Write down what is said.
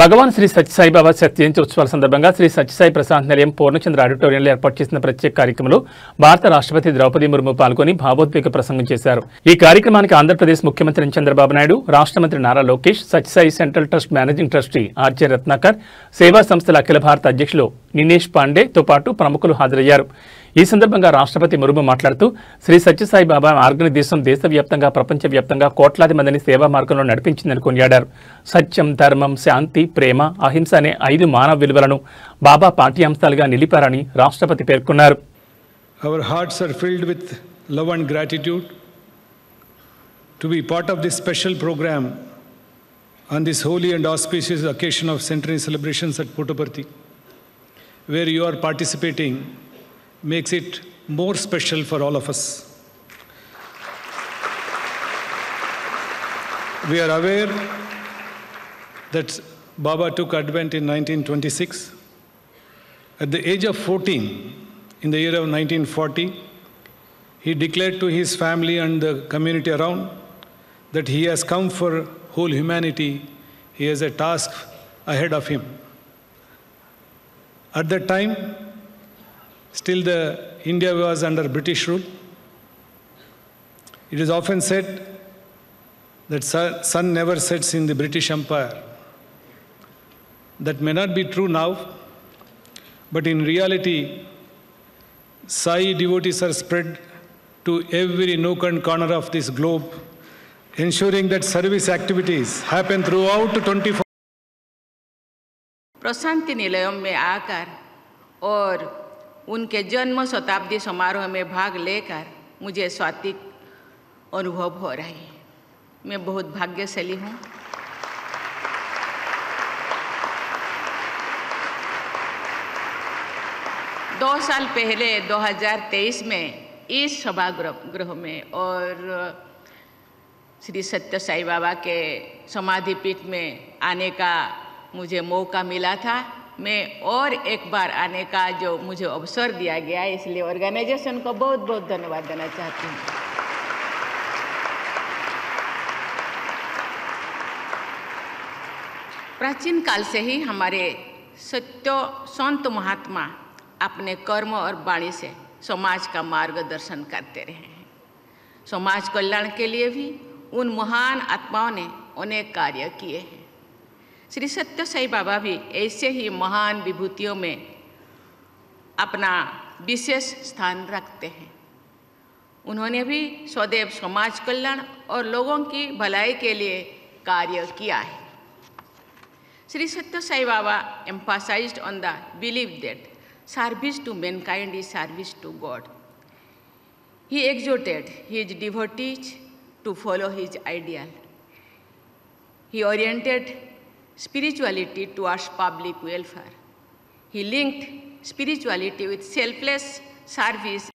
భగవాన్ శ్రీ సత్యసాయి బాబా శక్తి జయంతి ఉత్సవాల సందర్భంగా శ్రీ సత్యసాయి ప్రశాంత్ నిలయం పూర్ణచంద్ర ఆడిటోరియంలో ఏర్పాటు చేసిన ప్రత్యేక కార్యక్రమంలో భారత రాష్ట్రపతి ద్రౌపది ముర్ము పాల్గొని భావోద్వేగ ప్రసంగం చేశారు। ఈ కార్యక్రమానికి ఆంధ్రప్రదేశ్ ముఖ్యమంత్రి చంద్రబాబు నాయుడు, రాష్ట్ర మంత్రి Nara Lokesh, Sathya Sai central trust managing trustee RJ Ratnakar, సేవా సంస్థల అఖిల భారత అధ్యక్షులు నినేష్ పాండే తో పాటు ప్రముఖులు హాజరయ్యారు। ఈ సందర్భంగా రాష్ట్రపతి ముర్ము మాట్లాడుతూ శ్రీ సత్యసాయి బాబా ఆర్గనైజేషన్ దేశవ్యాప్తంగా ప్రపంచవ్యాప్తంగా కోట్లాది మందిని సేవా మార్గంలో నడిపించిందని కొనియాడారు। సత్యం, ధర్మం, శాంతి, ప్రేమ, అహింస అనే 5 మానవ విలువలను బాబా పాఠ్యాంశాలుగా నిలిపారని రాష్ట్రపతి పేర్కొన్నారు। Our hearts are filled with love and gratitude to be part of this special program on this holy and auspicious occasion of centenary celebrations at Puttaparthi, where you are participating makes it more special for all of us. We are aware that Baba took advent in 1926. At the age of 14, in the year of 1940, he declared to his family and the community around that he has come for whole humanity. He has a task ahead of him. At that time, still India was under British rule. It is often said that sun never sets in the British Empire. That may not be true now, but in reality, Sai devotees are spread to every nook and corner of this globe, ensuring that service activities happen throughout 24. Prashanti Nilayam में आकर और उनके जन्म शताब्दी समारोह में भाग लेकर मुझे स्वात्विक अनुभव हो रहा है। मैं बहुत भाग्यशाली हूँ। दो साल पहले 2023 में इस सभागृह में और श्री सत्य साई बाबा के समाधि पीठ में आने का मुझे मौका मिला था। मैं और एक बार आने का जो मुझे अवसर दिया गया, इसलिए ऑर्गेनाइजेशन को बहुत बहुत धन्यवाद देना चाहती हूँ। प्राचीन काल से ही हमारे सत्य संत महात्मा अपने कर्म और वाणी से समाज का मार्गदर्शन करते रहे हैं। समाज कल्याण के लिए भी उन महान आत्माओं ने अनेक कार्य किए हैं। श्री सत्य साई बाबा भी ऐसे ही महान विभूतियों में अपना विशेष स्थान रखते हैं। उन्होंने भी सदैव समाज कल्याण और लोगों की भलाई के लिए कार्य किया है। श्री सत्य Sai Baba emphasized on the belief that service to mankind is service to God. He exhorted his devotees to follow his ideal. He oriented spirituality towards public welfare. He linked spirituality with selfless service